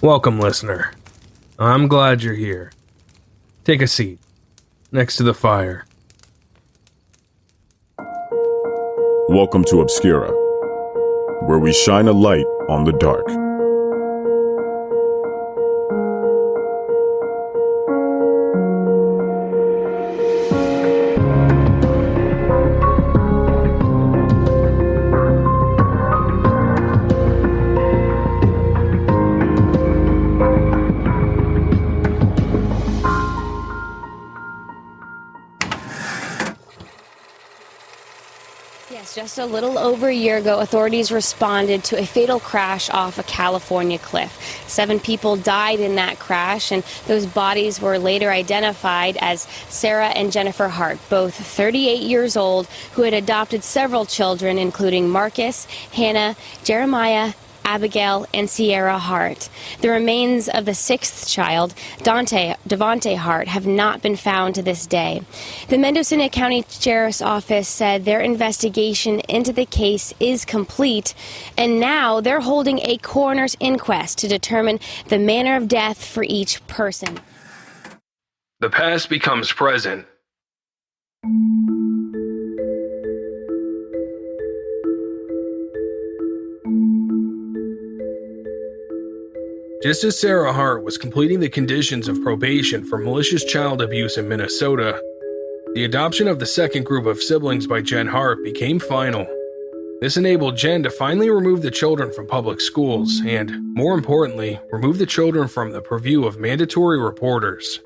Welcome, listener. I'm glad you're here. Take a seat, next to the fire. Welcome to Obscura, where we shine a light on the dark. Just a little over a year ago, authorities responded to a fatal crash off a California cliff. 7 people died in that crash, and those bodies were later identified as Sarah and Jennifer Hart, both 38 years old, who had adopted several children, including Marcus, Hannah, Jeremiah, Abigail, and Sierra Hart. The remains of the 6th child, Devonte Hart, have not been found to this day. The Mendocino County Sheriff's Office said their investigation into the case is complete, and now they're holding a coroner's inquest to determine the manner of death for each person. The past becomes present. Just as Sarah Hart was completing the conditions of probation for malicious child abuse in Minnesota, the adoption of the second group of siblings by Jen Hart became final. This enabled Jen to finally remove the children from public schools and, more importantly, remove the children from the purview of mandatory reporters.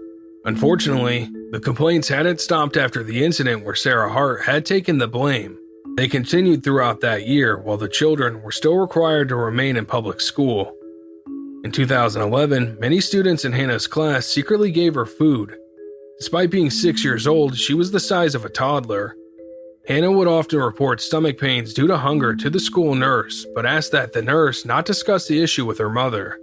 Unfortunately, the complaints hadn't stopped after the incident where Sarah Hart had taken the blame. They continued throughout that year while the children were still required to remain in public school. In 2011, many students in Hannah's class secretly gave her food. Despite being 6 years old, she was the size of a toddler. Hannah would often report stomach pains due to hunger to the school nurse, but asked that the nurse not discuss the issue with her mother.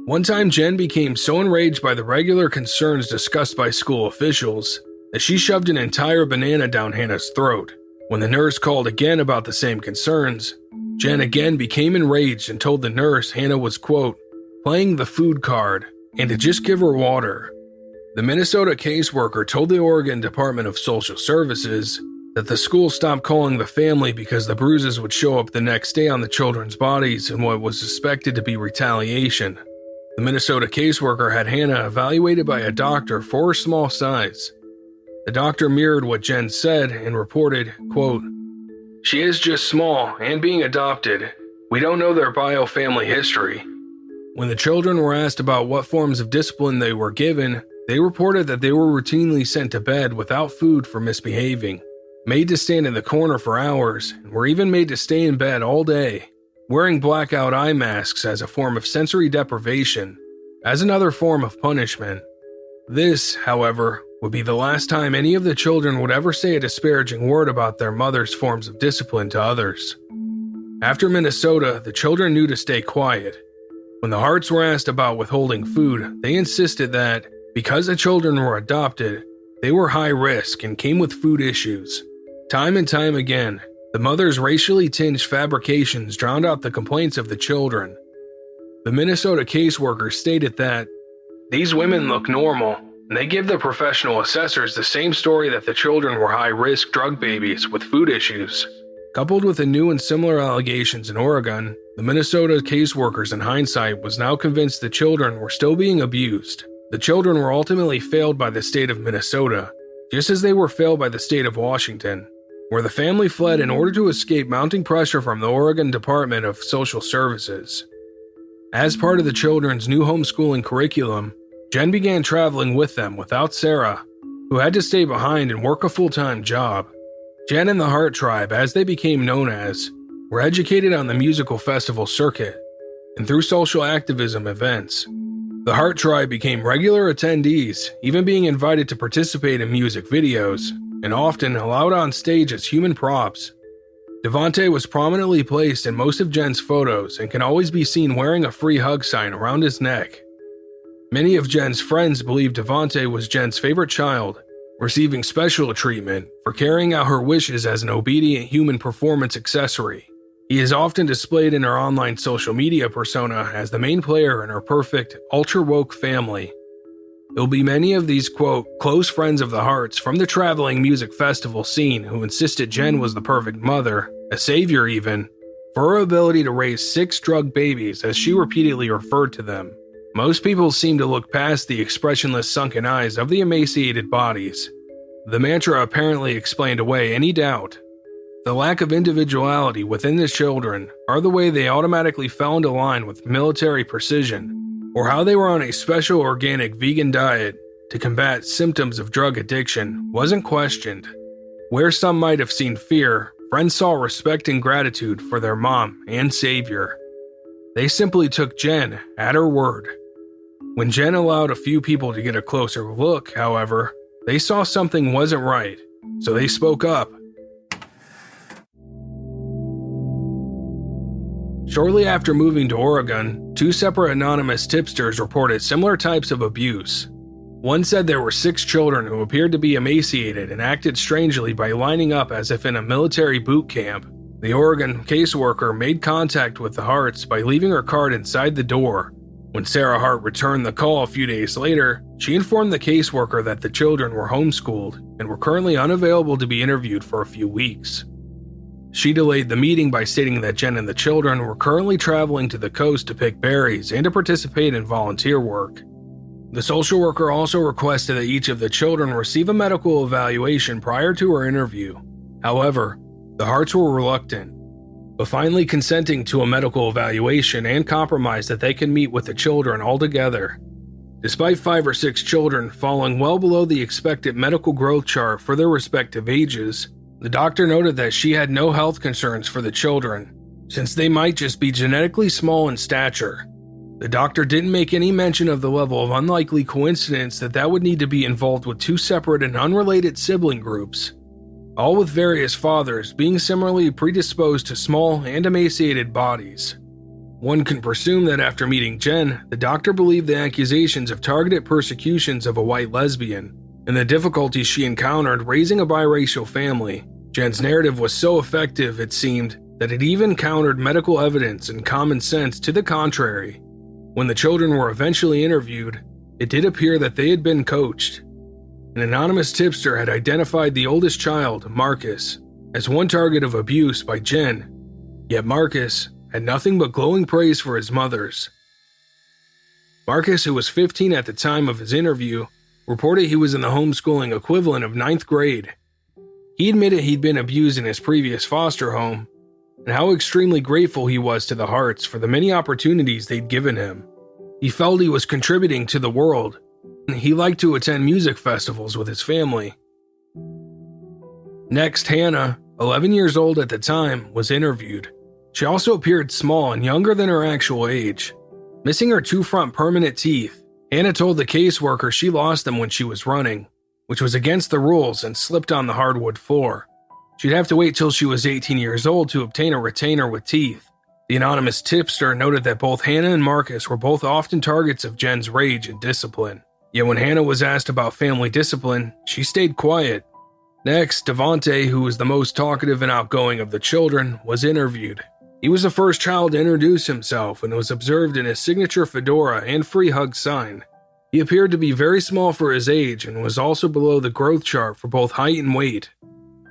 One time, Jen became so enraged by the regular concerns discussed by school officials that she shoved an entire banana down Hannah's throat. When the nurse called again about the same concerns, Jen again became enraged and told the nurse Hannah was, quote, playing the food card and to just give her water. The Minnesota caseworker told the Oregon Department of Social Services that the school stopped calling the family because the bruises would show up the next day on the children's bodies in what was suspected to be retaliation. The Minnesota caseworker had Hannah evaluated by a doctor for her small size. The doctor mirrored what Jen said and reported, quote, she is just small and being adopted. We don't know their bio-family history. When the children were asked about what forms of discipline they were given, they reported that they were routinely sent to bed without food for misbehaving, made to stand in the corner for hours, and were even made to stay in bed all day, wearing blackout eye masks as a form of sensory deprivation, as another form of punishment. This, however, would be the last time any of the children would ever say a disparaging word about their mother's forms of discipline to others. After Minnesota, the children knew to stay quiet. When the Harts were asked about withholding food, they insisted that, because the children were adopted, they were high risk and came with food issues. Time and time again, the mother's racially tinged fabrications drowned out the complaints of the children. The Minnesota caseworker stated that, these women look normal, and they give the professional assessors the same story that the children were high-risk drug babies with food issues. Coupled with the new and similar allegations in Oregon, the Minnesota caseworkers in hindsight was now convinced the children were still being abused. The children were ultimately failed by the state of Minnesota, just as they were failed by the state of Washington, where the family fled in order to escape mounting pressure from the Oregon Department of Social Services. As part of the children's new homeschooling curriculum, Jen began traveling with them without Sarah, who had to stay behind and work a full-time job. Jen and the Hart Tribe, as they became known as, were educated on the musical festival circuit and through social activism events. The Hart Tribe became regular attendees, even being invited to participate in music videos, and often allowed on stage as human props. Devonte was prominently placed in most of Jen's photos and can always be seen wearing a free hug sign around his neck. Many of Jen's friends believe Devonte was Jen's favorite child, receiving special treatment for carrying out her wishes as an obedient human performance accessory. He is often displayed in her online social media persona as the main player in her perfect, ultra-woke family. It will be many of these, quote, close friends of the Harts from the traveling music festival scene who insisted Jen was the perfect mother, a savior even, for her ability to raise 6 drug babies as she repeatedly referred to them. Most people seem to look past the expressionless sunken eyes of the emaciated bodies. The mantra apparently explained away any doubt. The lack of individuality within the children, or the way they automatically fell into line with military precision, or how they were on a special organic vegan diet to combat symptoms of drug addiction, wasn't questioned. Where some might have seen fear, friends saw respect and gratitude for their mom and savior. They simply took Jen at her word. When Jen allowed a few people to get a closer look, however, they saw something wasn't right, so they spoke up. Shortly after moving to Oregon, 2 separate anonymous tipsters reported similar types of abuse. One said there were 6 children who appeared to be emaciated and acted strangely by lining up as if in a military boot camp. The Oregon caseworker made contact with the Harts by leaving her card inside the door. When Sarah Hart returned the call a few days later, she informed the caseworker that the children were homeschooled and were currently unavailable to be interviewed for a few weeks. She delayed the meeting by stating that Jen and the children were currently traveling to the coast to pick berries and to participate in volunteer work. The social worker also requested that each of the children receive a medical evaluation prior to her interview. However, the Harts were reluctant, but finally consenting to a medical evaluation and compromised that they can meet with the children altogether. Despite 5 or 6 children falling well below the expected medical growth chart for their respective ages, the doctor noted that she had no health concerns for the children, since they might just be genetically small in stature. The doctor didn't make any mention of the level of unlikely coincidence that would need to be involved with 2 separate and unrelated sibling groups, all with various fathers being similarly predisposed to small and emaciated bodies. One can presume that after meeting Jen, the doctor believed the accusations of targeted persecutions of a white lesbian and the difficulties she encountered raising a biracial family. Jen's narrative was so effective, it seemed, that it even countered medical evidence and common sense to the contrary. When the children were eventually interviewed, it did appear that they had been coached. An anonymous tipster had identified the oldest child, Marcus, as one target of abuse by Jen, yet Marcus had nothing but glowing praise for his mothers. Marcus, who was 15 at the time of his interview, reported he was in the homeschooling equivalent of 9th grade. He admitted he'd been abused in his previous foster home, and how extremely grateful he was to the Harts for the many opportunities they'd given him. He felt he was contributing to the world, and he liked to attend music festivals with his family. Next, Hannah, 11 years old at the time, was interviewed. She also appeared small and younger than her actual age. Missing her 2 front permanent teeth, Hannah told the caseworker she lost them when she was running, which was against the rules and slipped on the hardwood floor. She'd have to wait till she was 18 years old to obtain a retainer with teeth. The anonymous tipster noted that both Hannah and Marcus were both often targets of Jen's rage and discipline. Yet when Hannah was asked about family discipline, she stayed quiet. Next, Devontae, who was the most talkative and outgoing of the children, was interviewed. He was the first child to introduce himself and was observed in his signature fedora and free hug sign. He appeared to be very small for his age and was also below the growth chart for both height and weight.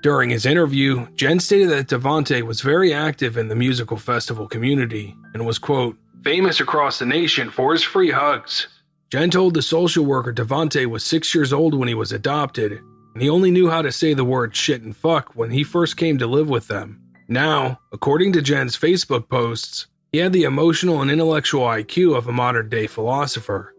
During his interview, Jen stated that Devontae was very active in the musical festival community and was, quote, famous across the nation for his free hugs. Jen told the social worker Devontae was 6 years old when he was adopted, and he only knew how to say the word shit and fuck when he first came to live with them. Now, according to Jen's Facebook posts, he had the emotional and intellectual IQ of a modern-day philosopher.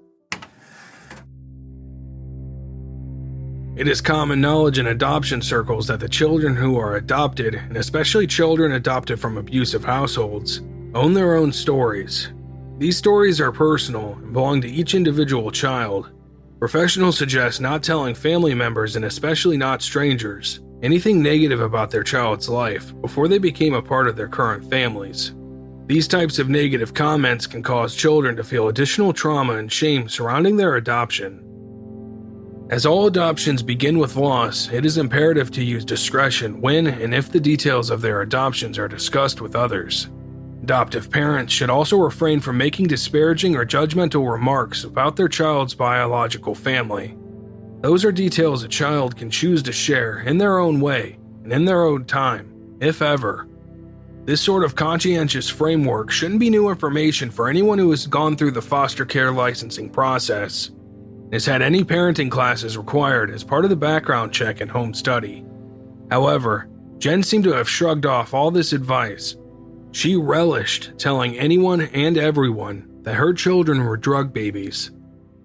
It is common knowledge in adoption circles that the children who are adopted, and especially children adopted from abusive households, own their own stories. These stories are personal and belong to each individual child. Professionals suggest not telling family members, and especially not strangers, anything negative about their child's life before they became a part of their current families. These types of negative comments can cause children to feel additional trauma and shame surrounding their adoption. As all adoptions begin with loss, it is imperative to use discretion when and if the details of their adoptions are discussed with others. Adoptive parents should also refrain from making disparaging or judgmental remarks about their child's biological family. Those are details a child can choose to share in their own way and in their own time, if ever. This sort of conscientious framework shouldn't be new information for anyone who has gone through the foster care licensing process, has had any parenting classes required as part of the background check and home study. However, Jen seemed to have shrugged off all this advice. She relished telling anyone and everyone that her children were drug babies,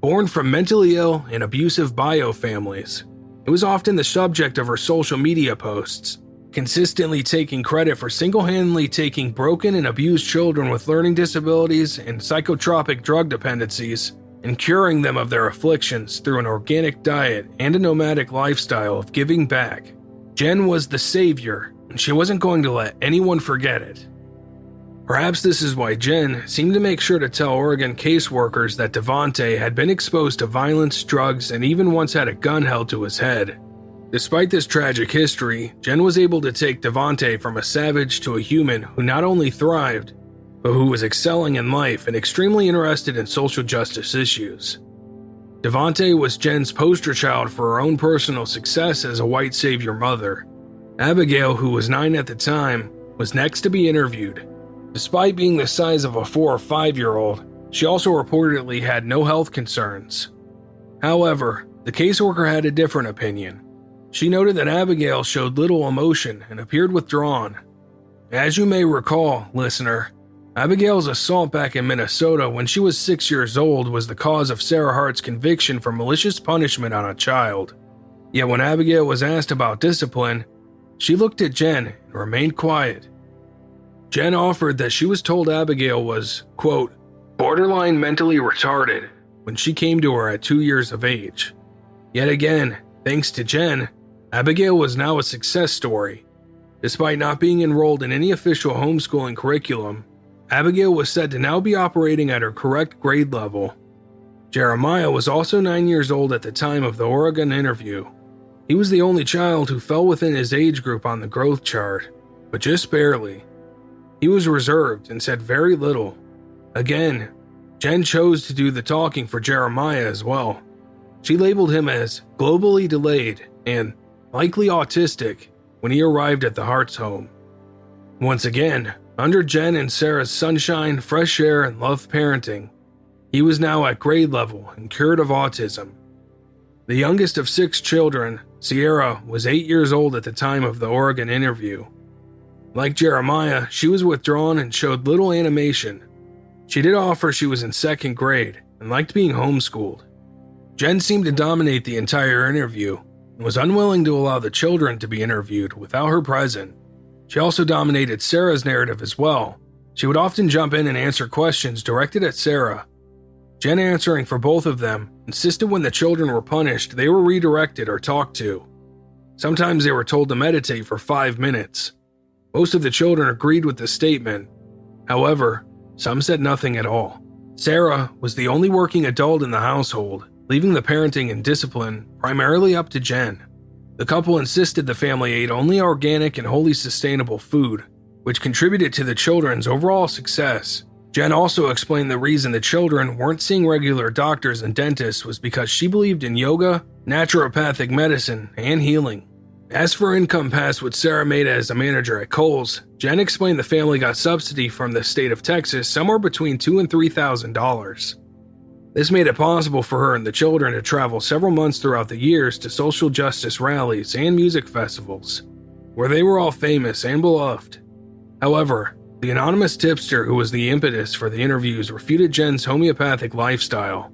born from mentally ill and abusive bio families. It was often the subject of her social media posts, consistently taking credit for single-handedly taking broken and abused children with learning disabilities and psychotropic drug dependencies and curing them of their afflictions through an organic diet and a nomadic lifestyle of giving back. Jen was the savior, and she wasn't going to let anyone forget it. Perhaps this is why Jen seemed to make sure to tell Oregon caseworkers that Devontae had been exposed to violence, drugs, and even once had a gun held to his head. Despite this tragic history, Jen was able to take Devontae from a savage to a human who not only thrived, but who was excelling in life and extremely interested in social justice issues. Devontae was Jen's poster child for her own personal success as a white savior mother. Abigail, who was 9 at the time, was next to be interviewed. Despite being the size of a 4 or 5-year-old, she also reportedly had no health concerns. However, the caseworker had a different opinion. She noted that Abigail showed little emotion and appeared withdrawn. As you may recall, listener, Abigail's assault back in Minnesota when she was 6 years old was the cause of Sarah Hart's conviction for malicious punishment on a child. Yet when Abigail was asked about discipline, she looked at Jen and remained quiet. Jen offered that she was told Abigail was, quote, borderline mentally retarded when she came to her at 2 years of age. Yet again, thanks to Jen, Abigail was now a success story. Despite not being enrolled in any official homeschooling curriculum, Abigail was said to now be operating at her correct grade level. Jeremiah was also 9 years old at the time of the Oregon interview. He was the only child who fell within his age group on the growth chart, but just barely. He was reserved and said very little. Again, Jen chose to do the talking for Jeremiah as well. She labeled him as globally delayed and likely autistic when he arrived at the Hart's home. Once again, under Jen and Sarah's sunshine, fresh air, and love parenting, he was now at grade level and cured of autism. The youngest of 6 children, Sierra, was 8 years old at the time of the Oregon interview. Like Jeremiah, she was withdrawn and showed little animation. She did offer she was in 2nd grade and liked being homeschooled. Jen seemed to dominate the entire interview and was unwilling to allow the children to be interviewed without her present. She also dominated Sarah's narrative as well. She would often jump in and answer questions directed at Sarah. Jen, answering for both of them, insisted when the children were punished, they were redirected or talked to. Sometimes they were told to meditate for 5 minutes. Most of the children agreed with this statement. However, some said nothing at all. Sarah was the only working adult in the household, leaving the parenting and discipline primarily up to Jen. The couple insisted the family ate only organic and wholly sustainable food, which contributed to the children's overall success. Jen also explained the reason the children weren't seeing regular doctors and dentists was because she believed in yoga, naturopathic medicine, and healing. As for income past what Sarah made as a manager at Kohl's, Jen explained the family got subsidy from the state of Texas somewhere between $2,000 and $3,000. This made it possible for her and the children to travel several months throughout the years to social justice rallies and music festivals, where they were all famous and beloved. However, the anonymous tipster who was the impetus for the interviews refuted Jen's homeopathic lifestyle.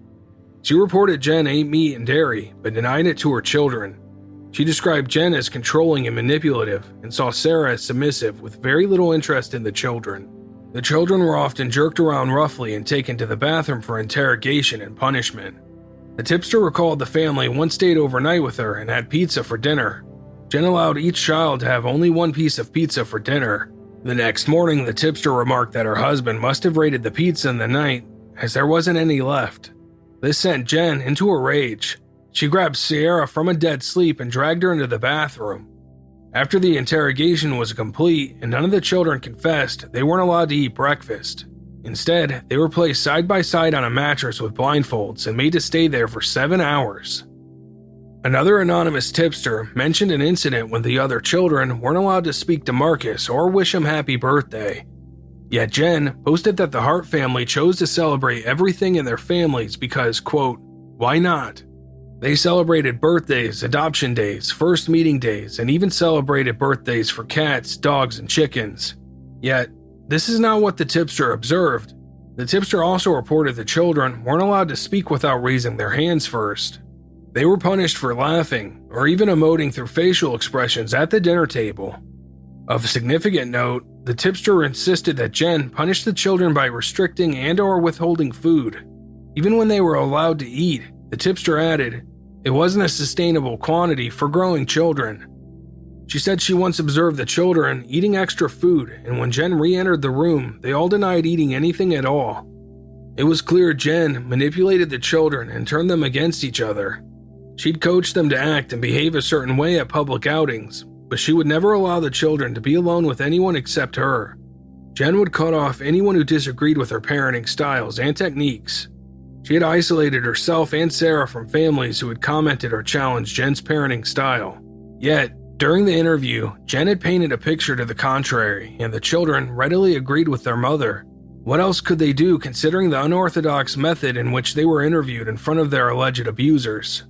She reported Jen ate meat and dairy, but denied it to her children. She described Jen as controlling and manipulative, and saw Sarah as submissive with very little interest in the children. The children were often jerked around roughly and taken to the bathroom for interrogation and punishment. The tipster recalled the family once stayed overnight with her and had pizza for dinner. Jen allowed each child to have only one piece of pizza for dinner. The next morning, the tipster remarked that her husband must have raided the pizza in the night, as there wasn't any left. This sent Jen into a rage. She grabbed Sierra from a dead sleep and dragged her into the bathroom. After the interrogation was complete and none of the children confessed, they weren't allowed to eat breakfast. Instead, they were placed side by side on a mattress with blindfolds and made to stay there for 7 hours. Another anonymous tipster mentioned an incident when the other children weren't allowed to speak to Marcus or wish him happy birthday. Yet Jen posted that the Hart family chose to celebrate everything in their families because, quote, why not? They celebrated birthdays, adoption days, first meeting days, and even celebrated birthdays for cats, dogs, and chickens. Yet, this is not what the tipster observed. The tipster also reported the children weren't allowed to speak without raising their hands first. They were punished for laughing or even emoting through facial expressions at the dinner table. Of significant note, the tipster insisted that Jen punish the children by restricting and/or withholding food. Even when they were allowed to eat, the tipster added, it wasn't a sustainable quantity for growing children. She said she once observed the children eating extra food, and when Jen re-entered the room, they all denied eating anything at all. It was clear Jen manipulated the children and turned them against each other. She'd coach them to act and behave a certain way at public outings, but she would never allow the children to be alone with anyone except her. Jen would cut off anyone who disagreed with her parenting styles and techniques. She had isolated herself and Sarah from families who had commented or challenged Jen's parenting style. Yet, during the interview, Jen had painted a picture to the contrary, and the children readily agreed with their mother. What else could they do considering the unorthodox method in which they were interviewed in front of their alleged abusers?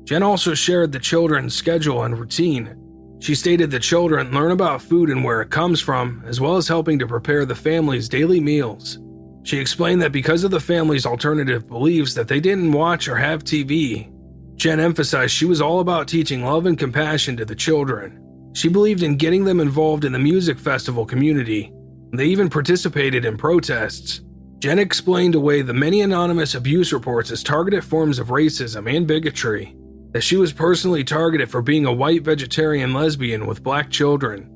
Jen also shared the children's schedule and routine. She stated the children learn about food and where it comes from, as well as helping to prepare the family's daily meals. She explained that because of the family's alternative beliefs that they didn't watch or have TV, Jen emphasized she was all about teaching love and compassion to the children. She believed in getting them involved in the music festival community. They even participated in protests. Jen explained away the many anonymous abuse reports as targeted forms of racism and bigotry, that she was personally targeted for being a white vegetarian lesbian with black children.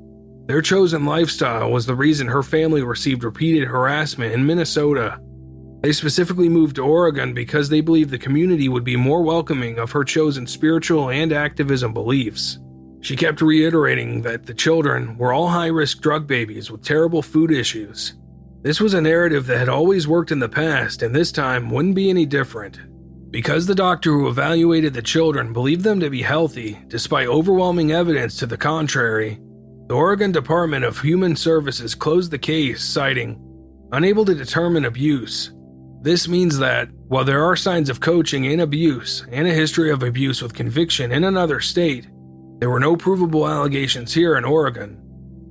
Their chosen lifestyle was the reason her family received repeated harassment in Minnesota. They specifically moved to Oregon because they believed the community would be more welcoming of her chosen spiritual and activism beliefs. She kept reiterating that the children were all high-risk drug babies with terrible food issues. This was a narrative that had always worked in the past, and this time wouldn't be any different. Because the doctor who evaluated the children believed them to be healthy, despite overwhelming evidence to the contrary, the Oregon Department of Human Services closed the case, citing, unable to determine abuse. This means that, while there are signs of coaching and abuse, and a history of abuse with conviction in another state, there were no provable allegations here in Oregon.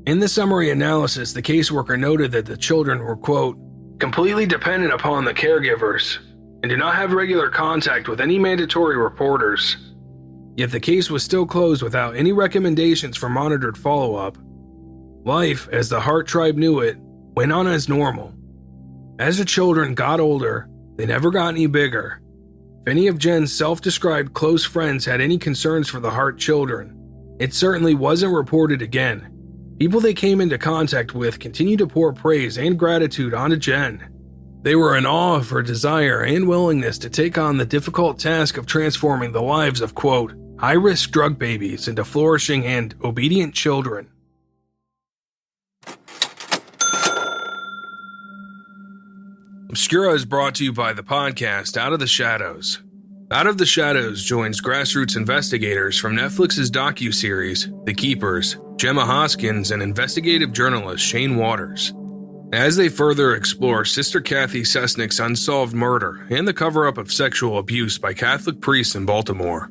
In the summary analysis, the caseworker noted that the children were, quote, completely dependent upon the caregivers, and did not have regular contact with any mandatory reporters. Yet the case was still closed without any recommendations for monitored follow-up. Life, as the Hart Tribe knew it, went on as normal. As the children got older, they never got any bigger. If any of Jen's self-described close friends had any concerns for the Hart children, it certainly wasn't reported again. People they came into contact with continued to pour praise and gratitude onto Jen. They were in awe of her desire and willingness to take on the difficult task of transforming the lives of, quote, high-risk drug babies into flourishing and obedient children. Obscura is brought to you by the podcast Out of the Shadows. Out of the Shadows joins grassroots investigators from Netflix's docuseries, The Keepers, Gemma Hoskins, and investigative journalist Shane Waters, as they further explore Sister Kathy Sesnick's unsolved murder and the cover-up of sexual abuse by Catholic priests in Baltimore.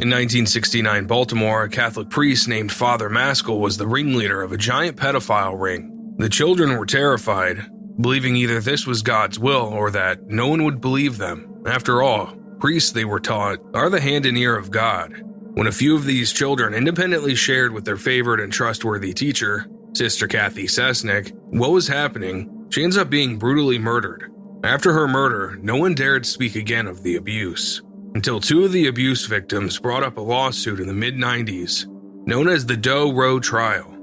In 1969 Baltimore, a Catholic priest named Father Maskell was the ringleader of a giant pedophile ring. The children were terrified, believing either this was God's will or that no one would believe them. After all, priests, they were taught, are the hand and ear of God. When a few of these children independently shared with their favorite and trustworthy teacher, Sister Kathy Sesnick, what was happening, she ends up being brutally murdered. After her murder, no one dared speak again of the abuse, until two of the abuse victims brought up a lawsuit in the mid-90s, known as the Doe Roe trial.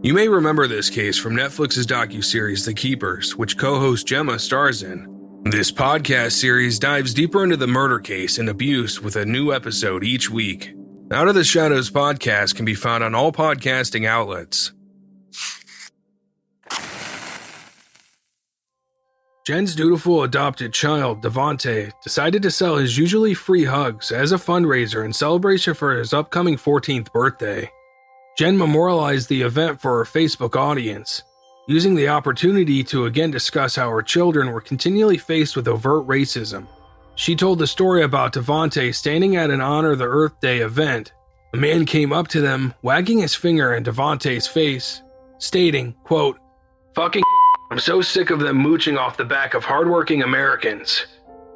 You may remember this case from Netflix's docuseries The Keepers, which co-host Gemma stars in. This podcast series dives deeper into the murder case and abuse with a new episode each week. Out of the Shadows podcast can be found on all podcasting outlets. Jen's dutiful adopted child, Devontae, decided to sell his usually free hugs as a fundraiser in celebration for his upcoming 14th birthday. Jen memorialized the event for her Facebook audience, using the opportunity to again discuss how her children were continually faced with overt racism. She told the story about Devontae standing at an Honor the Earth Day event. A man came up to them, wagging his finger in Devontae's face, stating, quote, "Fucking I'm so sick of them mooching off the back of hardworking Americans."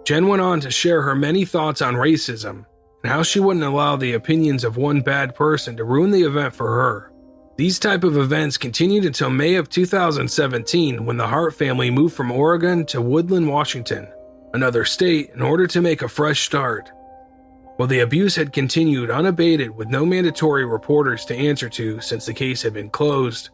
Jen went on to share her many thoughts on racism and how she wouldn't allow the opinions of one bad person to ruin the event for her. These type of events continued until May of 2017 when the Hart family moved from Oregon to Woodland, Washington, another state, in order to make a fresh start. While the abuse had continued unabated with no mandatory reporters to answer to since the case had been closed,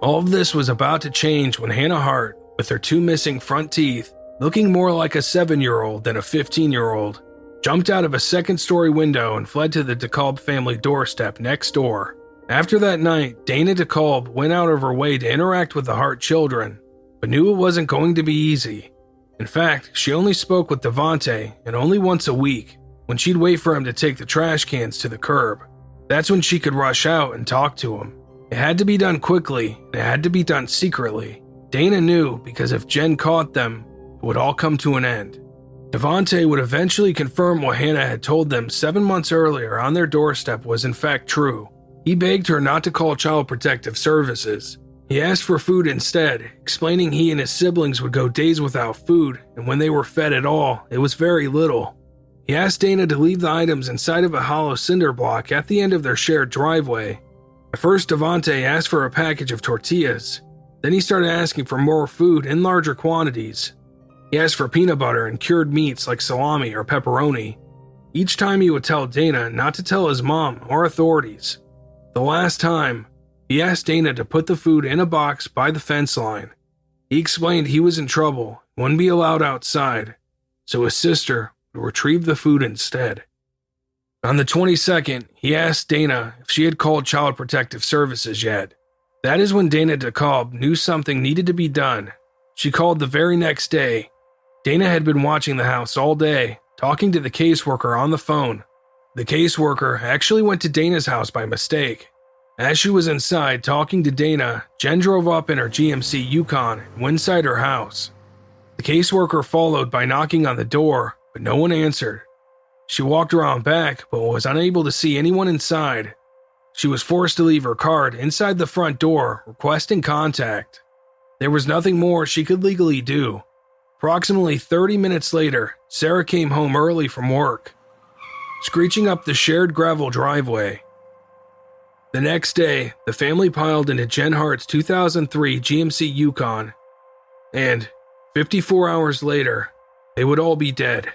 all of this was about to change when Hannah Hart, with her 2 missing front teeth, looking more like a 7-year-old than a 15-year-old, jumped out of a second-story window and fled to the DeKalb family doorstep next door. After that night, Dana DeKalb went out of her way to interact with the Hart children, but knew it wasn't going to be easy. In fact, she only spoke with Devontae, and only once a week, when she'd wait for him to take the trash cans to the curb. That's when she could rush out and talk to him. It had to be done quickly, and it had to be done secretly. Dana knew because if Jen caught them, it would all come to an end. Devontae would eventually confirm what Hannah had told them 7 months earlier on their doorstep was in fact true. He begged her not to call Child Protective Services. He asked for food instead, explaining he and his siblings would go days without food, and when they were fed at all, it was very little. He asked Dana to leave the items inside of a hollow cinder block at the end of their shared driveway. At first, Devontae asked for a package of tortillas. Then he started asking for more food in larger quantities. He asked for peanut butter and cured meats like salami or pepperoni. Each time he would tell Dana not to tell his mom or authorities. The last time, he asked Dana to put the food in a box by the fence line. He explained he was in trouble and wouldn't be allowed outside, so his sister would retrieve the food instead. On the 22nd, he asked Dana if she had called Child Protective Services yet. That is when Dana DeKalb knew something needed to be done. She called the very next day. Dana had been watching the house all day, talking to the caseworker on the phone. The caseworker actually went to Dana's house by mistake. As she was inside talking to Dana, Jen drove up in her GMC Yukon and went inside her house. The caseworker followed by knocking on the door, but no one answered. She walked around back, but was unable to see anyone inside. She was forced to leave her card inside the front door, requesting contact. There was nothing more she could legally do. Approximately 30 minutes later, Sarah came home early from work, screeching up the shared gravel driveway. The next day, the family piled into Jen Hart's 2003 GMC Yukon, and 54 hours later, they would all be dead.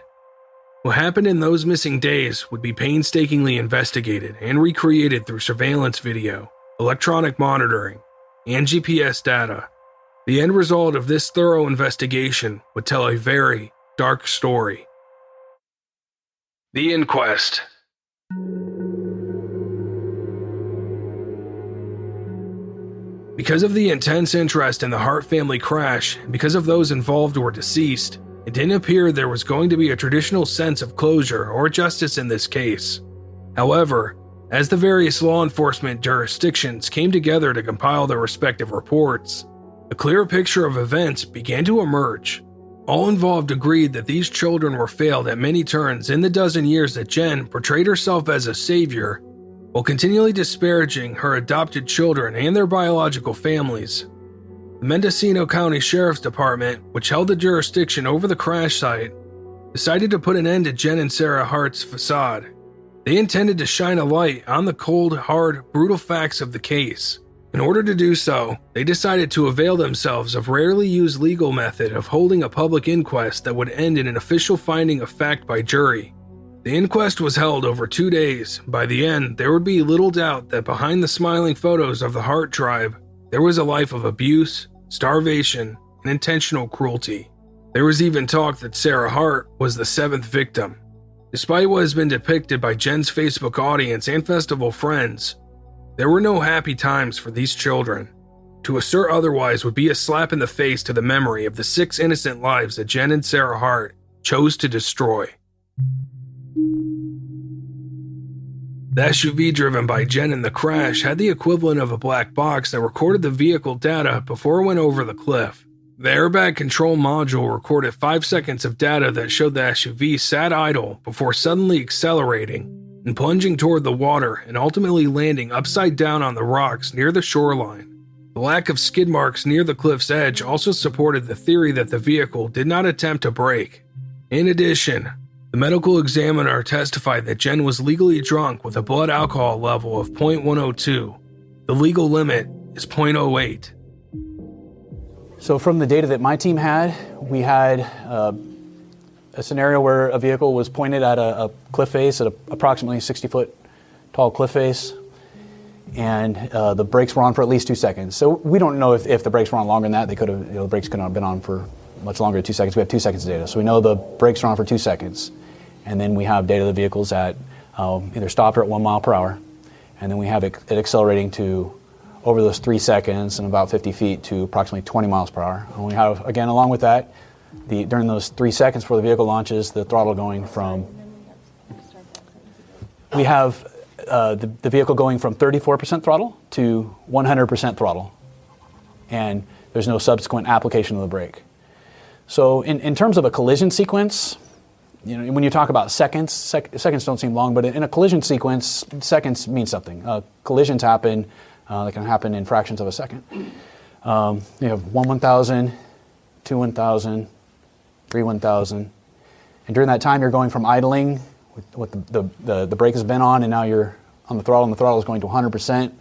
What happened in those missing days would be painstakingly investigated and recreated through surveillance video, electronic monitoring, and GPS data. The end result of this thorough investigation would tell a very dark story. The Inquest. Because of the intense interest in the Hart family crash, and because of those involved were deceased, it didn't appear there was going to be a traditional sense of closure or justice in this case. However, as the various law enforcement jurisdictions came together to compile their respective reports, a clearer picture of events began to emerge. All involved agreed that these children were failed at many turns in the dozen years that Jen portrayed herself as a savior, while continually disparaging her adopted children and their biological families. The Mendocino County Sheriff's Department, which held the jurisdiction over the crash site, decided to put an end to Jen and Sarah Hart's facade. They intended to shine a light on the cold, hard, brutal facts of the case. In order to do so, they decided to avail themselves of rarely used legal method of holding a public inquest that would end in an official finding of fact by jury. The inquest was held over 2 days. By the end, there would be little doubt that behind the smiling photos of the Hart Tribe, there was a life of abuse, starvation, and intentional cruelty. There was even talk that Sarah Hart was the 7th victim. Despite what has been depicted by Jen's Facebook audience and festival friends, there were no happy times for these children. To assert otherwise would be a slap in the face to the memory of the 6 innocent lives that Jen and Sarah Hart chose to destroy. The SUV driven by Jen in the crash had the equivalent of a black box that recorded the vehicle data before it went over the cliff. The airbag control module recorded 5 seconds of data that showed the SUV sat idle before suddenly accelerating and plunging toward the water and ultimately landing upside down on the rocks near the shoreline. The lack of skid marks near the cliff's edge also supported the theory that the vehicle did not attempt to brake. In addition, the medical examiner testified that Jen was legally drunk with a blood alcohol level of 0.102. The legal limit is 0.08. So from the data that my team had, we had a scenario where a vehicle was pointed at a cliff face, at approximately 60-foot tall cliff face, and the brakes were on for at least 2 seconds. So we don't know if the brakes were on longer than that. They could have, the brakes could not have been on for much longer than 2 seconds. We have 2 seconds of data. So we know the brakes are on for 2 seconds. And then we have data of the vehicles at either stopped or at 1 mile per hour. And then we have it accelerating to over those 3 seconds and about 50 feet to approximately 20 miles per hour. And we have, again, along with that, during those 3 seconds before the vehicle launches, the throttle going from, we have the vehicle going from 34% throttle to 100% throttle. And there's no subsequent application of the brake. So in terms of a collision sequence, when you talk about seconds, seconds don't seem long, but in a collision sequence, seconds mean something. Collisions happen, they can happen in fractions of a second. You have 1 1,000, 2 1,000, 3 1,000. And during that time, you're going from idling, with the brake has been on, and now you're on the throttle, and the throttle is going to 100%.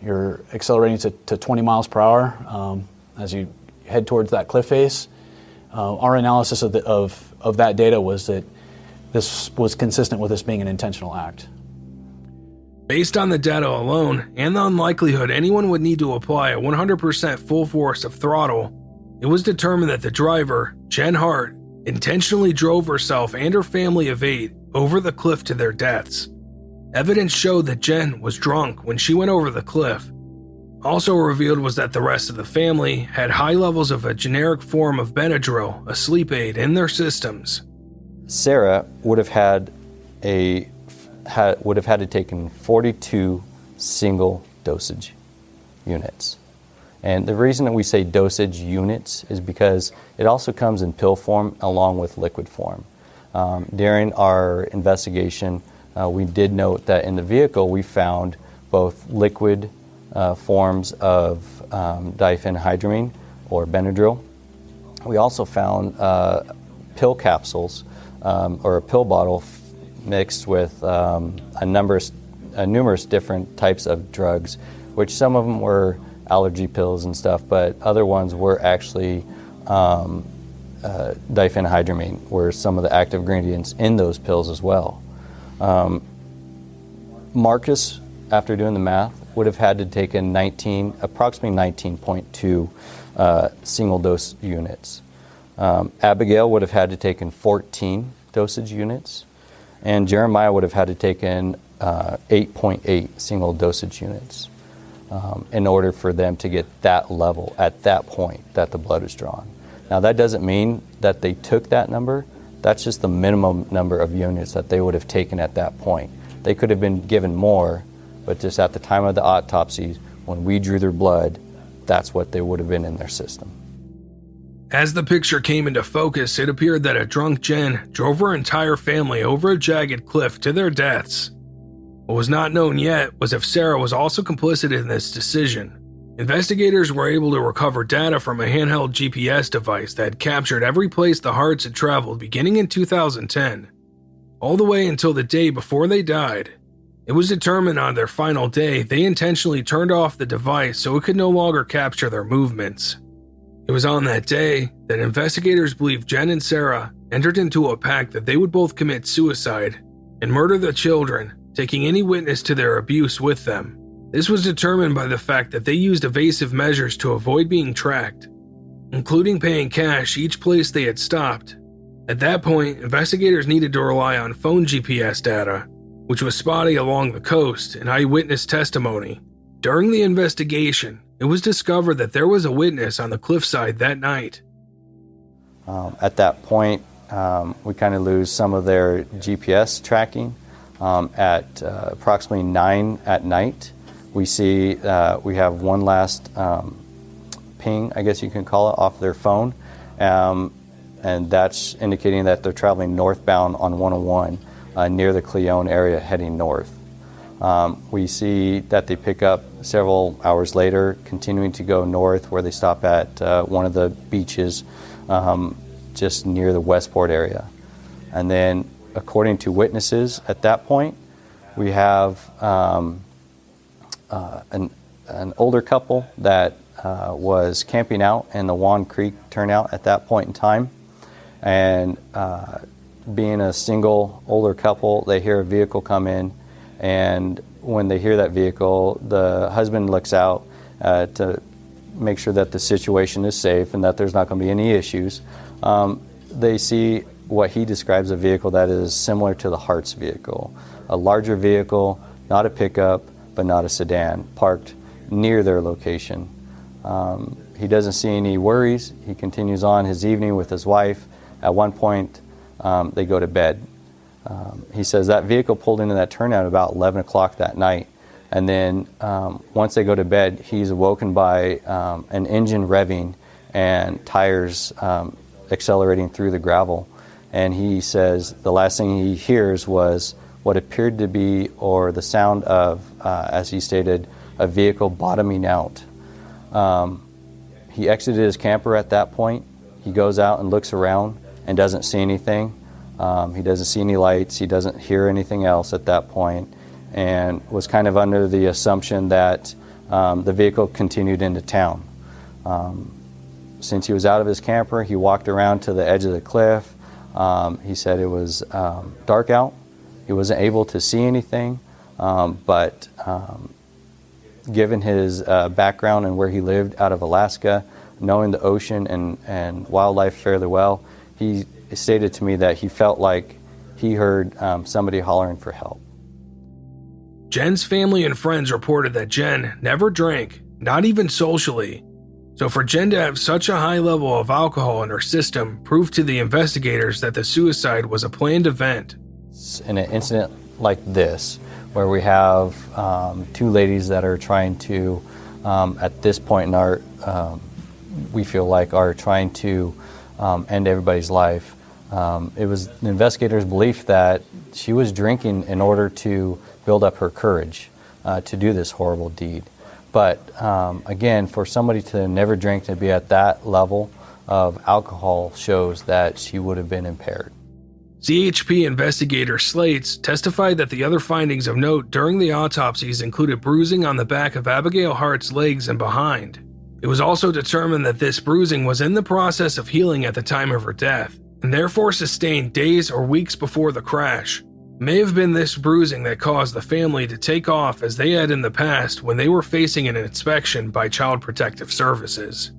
You're accelerating to 20 miles per hour as you head towards that cliff face. Our analysis of that data was that this was consistent with this being an intentional act. Based on the data alone, and the unlikelihood anyone would need to apply a 100% full force of throttle, it was determined that the driver, Jen Hart, intentionally drove herself and her family of 8 over the cliff to their deaths. Evidence showed that Jen was drunk when she went over the cliff. Also revealed was that the rest of the family had high levels of a generic form of Benadryl, a sleep aid, in their systems. Sarah would have had to taken 42 single dosage units. And the reason that we say dosage units is because it also comes in pill form along with liquid form. During our investigation, we did note that in the vehicle we found both liquid forms of diphenhydramine or Benadryl. We also found pill capsules or a pill bottle mixed with numerous different types of drugs, which some of them were allergy pills and stuff, but other ones were actually diphenhydramine, were some of the active ingredients in those pills as well. Marcus, after doing the math, would have had to take approximately 19.2 single dose units. Abigail would have had to take in 14 dosage units, and Jeremiah would have had to take in 8.8 single dosage units in order for them to get that level at that point that the blood was drawn. Now that doesn't mean that they took that number. That's just the minimum number of units that they would have taken at that point. They could have been given more, but just at the time of the autopsies, when we drew their blood, that's what they would have been in their system. As the picture came into focus, it appeared that a drunk Jen drove her entire family over a jagged cliff to their deaths. What was not known yet was if Sarah was also complicit in this decision. Investigators were able to recover data from a handheld GPS device that had captured every place the Harts had traveled beginning in 2010, all the way until the day before they died. It was determined on their final day they intentionally turned off the device so it could no longer capture their movements. It was on that day that investigators believe Jen and Sarah entered into a pact that they would both commit suicide and murder the children, taking any witness to their abuse with them. This was determined by the fact that they used evasive measures to avoid being tracked. including paying cash each place they had stopped. At that point, investigators needed to rely on phone GPS data, which was spotty along the coast, and eyewitness testimony. During the investigation, it was discovered that there was a witness on the cliffside that night. At that point, we kind of lose some of their GPS tracking. At approximately 9 at night, we see we have one last ping, I guess you can call it, off their phone. And that's indicating that they're traveling northbound on 101 near the Cleone area heading north. We see that they pick up several hours later, continuing to go north, where they stop at one of the beaches just near the Westport area. And then, according to witnesses at that point, we have an older couple that was camping out in the Wan Creek turnout at that point in time. And being a single older couple, they hear a vehicle come in, and when they hear that vehicle, the husband looks out to make sure that the situation is safe and that there's not going to be any issues. They see what he describes a vehicle that is similar to the Hart's vehicle, a larger vehicle, not a pickup, but not a sedan, parked near their location. He doesn't see any worries. He continues on his evening with his wife. At one point, they go to bed. He says that vehicle pulled into that turnout about 11 o'clock that night. And then once they go to bed, he's awoken by an engine revving and tires accelerating through the gravel. And he says the last thing he hears was what appeared to be, or the sound of, as he stated, a vehicle bottoming out. He exited his camper at that point. He goes out and looks around and doesn't see anything. He doesn't see any lights. He doesn't hear anything else at that point, and was kind of under the assumption that the vehicle continued into town. Since he was out of his camper, he walked around to the edge of the cliff. He said it was dark out. He wasn't able to see anything, but given his background and where he lived out of Alaska, knowing the ocean and wildlife fairly well, he stated to me that he felt like he heard somebody hollering for help. Jen's family and friends reported that Jen never drank, not even socially. So for Jen to have such a high level of alcohol in her system proved to the investigators that the suicide was a planned event. In an incident like this, where we have two ladies that are trying to, at this point in our, we feel like are trying to end everybody's life. It was the investigators' belief that she was drinking in order to build up her courage to do this horrible deed. But again, for somebody to never drink, to be at that level of alcohol, shows that she would have been impaired. CHP investigator Slates testified that the other findings of note during the autopsies included bruising on the back of Abigail Hart's legs and behind. It was also determined that this bruising was in the process of healing at the time of her death, and therefore sustained days or weeks before the crash. It may have been this bruising that caused the family to take off as they had in the past when they were facing an inspection by Child Protective Services.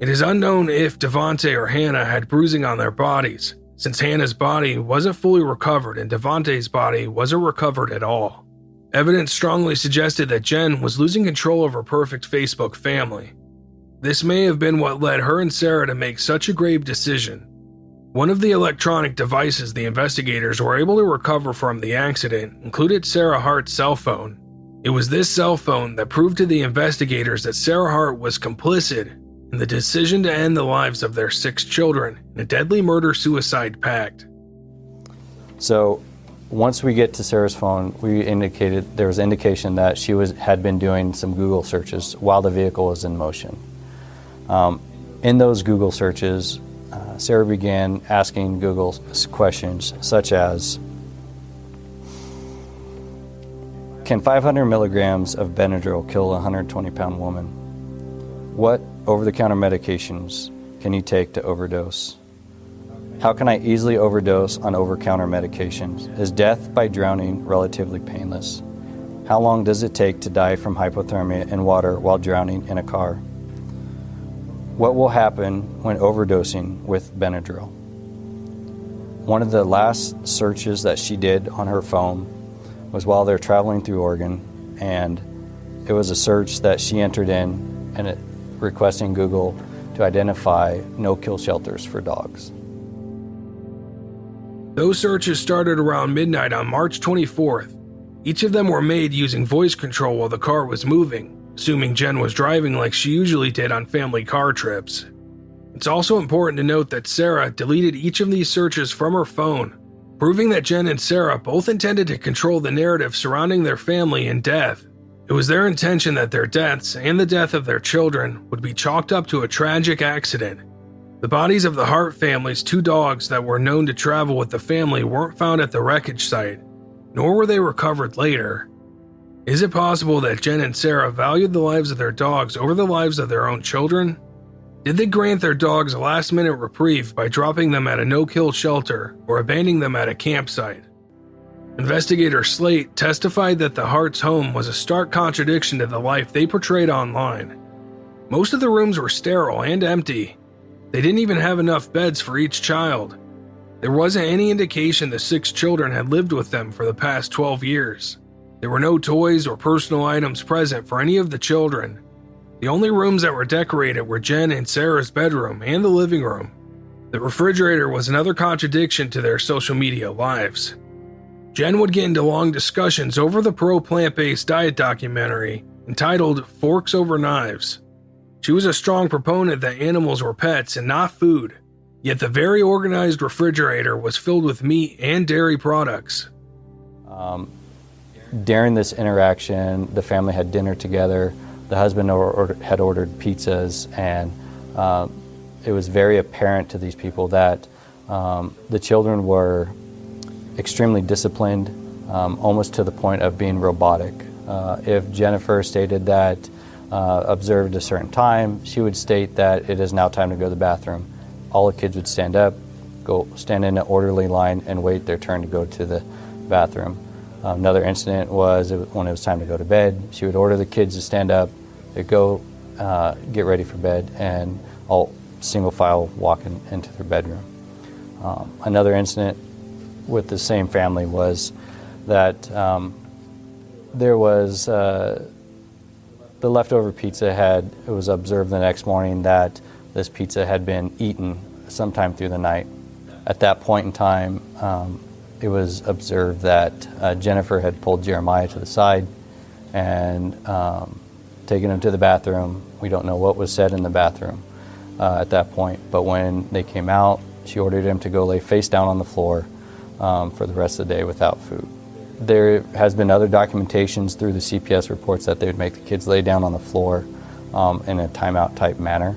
It is unknown if Devontae or Hannah had bruising on their bodies, since Hannah's body wasn't fully recovered and Devontae's body wasn't recovered at all. Evidence strongly suggested that Jen was losing control of her perfect Facebook family. This may have been what led her and Sarah to make such a grave decision. One of the electronic devices the investigators were able to recover from the accident included Sarah Hart's cell phone. It was this cell phone that proved to the investigators that Sarah Hart was complicit in the decision to end the lives of their 6 children in a deadly murder-suicide pact. So once we get to Sarah's phone, there was indication that she had been doing some Google searches while the vehicle was in motion. In those Google searches, Sarah began asking Google questions such as, can 500 milligrams of Benadryl kill a 120-pound woman? What over-the-counter medications can you take to overdose? How can I easily overdose on over-counter medications? Is death by drowning relatively painless? How long does it take to die from hypothermia in water while drowning in a car? What will happen when overdosing with Benadryl? One of the last searches that she did on her phone was while they're traveling through Oregon, and it was a search that she entered in and requesting Google to identify no-kill shelters for dogs. Those searches started around midnight on March 24th. Each of them were made using voice control while the car was moving, assuming Jen was driving like she usually did on family car trips. It's also important to note that Sarah deleted each of these searches from her phone, proving that Jen and Sarah both intended to control the narrative surrounding their family and death. It was their intention that their deaths and the death of their children would be chalked up to a tragic accident. The bodies of the Hart family's 2 dogs that were known to travel with the family weren't found at the wreckage site, nor were they recovered later. Is it possible that Jen and Sarah valued the lives of their dogs over the lives of their own children? Did they grant their dogs a last-minute reprieve by dropping them at a no-kill shelter or abandoning them at a campsite? Investigator Slate testified that the Hart's home was a stark contradiction to the life they portrayed online. Most of the rooms were sterile and empty. They didn't even have enough beds for each child. There wasn't any indication the 6 children had lived with them for the past 12 years. There were no toys or personal items present for any of the children. The only rooms that were decorated were Jen and Sarah's bedroom and the living room. The refrigerator was another contradiction to their social media lives. Jen would get into long discussions over the pro-plant-based diet documentary entitled Forks Over Knives. She was a strong proponent that animals were pets and not food, yet the very organized refrigerator was filled with meat and dairy products. During this interaction, the family had dinner together. The husband had ordered pizzas, and it was very apparent to these people that the children were extremely disciplined, almost to the point of being robotic. If Jennifer stated that observed a certain time, she would state that it is now time to go to the bathroom. All the kids would stand up, go stand in an orderly line, and wait their turn to go to the bathroom. Another incident was when it was time to go to bed. She would order the kids to stand up, they'd go get ready for bed, and all single file walk into their bedroom. Another incident with the same family was that there was the leftover pizza it was observed the next morning that this pizza had been eaten sometime through the night. At that point in time, it was observed that Jennifer had pulled Jeremiah to the side and taken him to the bathroom. We don't know what was said in the bathroom at that point, but when they came out, she ordered him to go lay face down on the floor for the rest of the day without food. There has been other documentations through the CPS reports that they would make the kids lay down on the floor in a timeout type manner.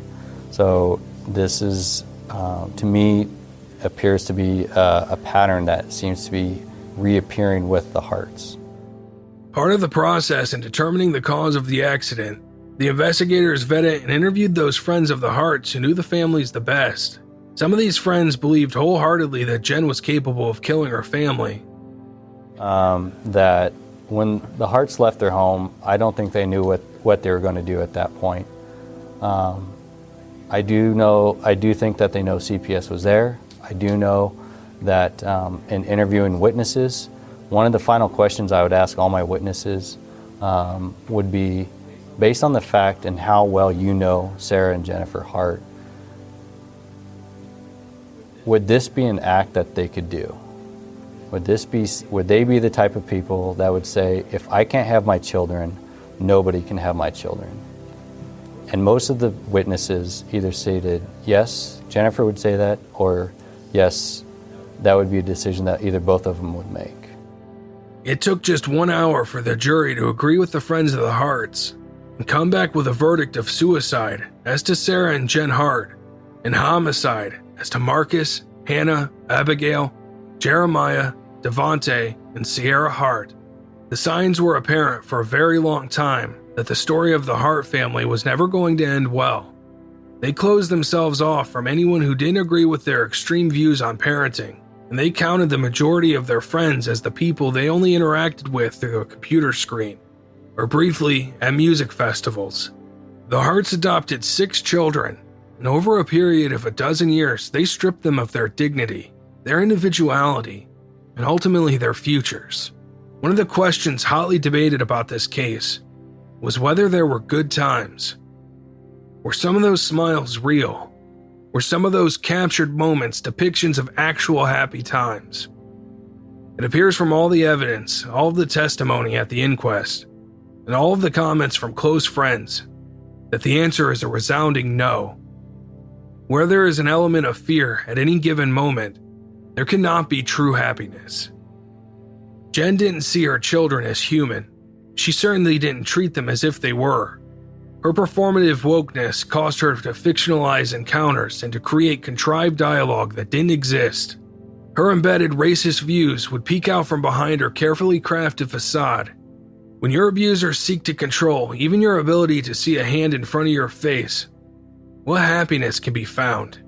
So this is, to me, appears to be a pattern that seems to be reappearing with the Harts. Part of the process in determining the cause of the accident, the investigators vetted and interviewed those friends of the Harts who knew the families the best. Some of these friends believed wholeheartedly that Jen was capable of killing her family. That when the Harts left their home, I don't think they knew what they were going to do at that point. I do think that they know CPS was there. I do know that in interviewing witnesses, one of the final questions I would ask all my witnesses would be, based on the fact and how well you know Sarah and Jennifer Hart, would this be an act that they could do? Would they be the type of people that would say, if I can't have my children, nobody can have my children? And most of the witnesses either stated, yes, Jennifer would say that, or yes, that would be a decision that either both of them would make. It took just 1 hour for the jury to agree with the friends of the Harts and come back with a verdict of suicide as to Sarah and Jen Hart, and homicide as to Marcus, Hannah, Abigail, Jeremiah, Devontae, and Sierra Hart. The signs were apparent for a very long time that the story of the Hart family was never going to end well. They closed themselves off from anyone who didn't agree with their extreme views on parenting, and they counted the majority of their friends as the people they only interacted with through a computer screen, or briefly at music festivals. The Harts adopted 6 children, and over a period of 12 years, they stripped them of their dignity, their individuality, and ultimately their futures. One of the questions hotly debated about this case was whether there were good times. Were some of those smiles real? Were some of those captured moments depictions of actual happy times? It appears from all the evidence, all of the testimony at the inquest, and all of the comments from close friends, that the answer is a resounding no. Where there is an element of fear at any given moment, there cannot be true happiness. Jen didn't see her children as human. She certainly didn't treat them as if they were. Her performative wokeness caused her to fictionalize encounters and to create contrived dialogue that didn't exist. Her embedded racist views would peek out from behind her carefully crafted facade. When your abusers seek to control even your ability to see a hand in front of your face, what happiness can be found?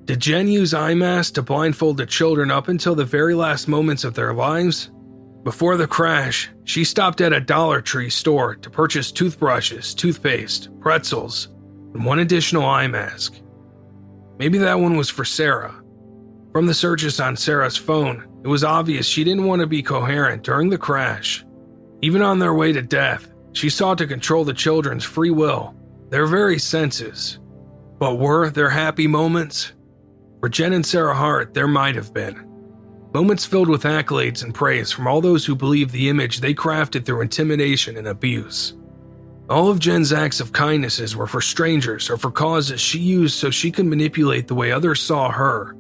Did Jen use eye masks to blindfold the children up until the very last moments of their lives? Before the crash, she stopped at a Dollar Tree store to purchase toothbrushes, toothpaste, pretzels, and one additional eye mask. Maybe that one was for Sarah. From the searches on Sarah's phone, it was obvious she didn't want to be coherent during the crash. Even on their way to death, she sought to control the children's free will, their very senses. But were there happy moments? For Jen and Sarah Hart, there might have been. Moments filled with accolades and praise from all those who believed the image they crafted through intimidation and abuse. All of Jen's acts of kindnesses were for strangers or for causes she used so she could manipulate the way others saw her.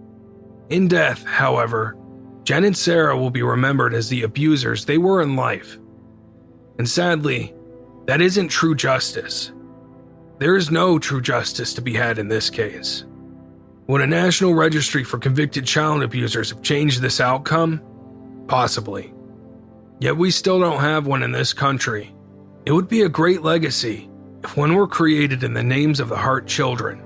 In death, however, Jen and Sarah will be remembered as the abusers they were in life. And sadly, that isn't true justice. There is no true justice to be had in this case. Would a national registry for convicted child abusers have changed this outcome? Possibly. Yet we still don't have one in this country. It would be a great legacy if one were created in the names of the Hart children.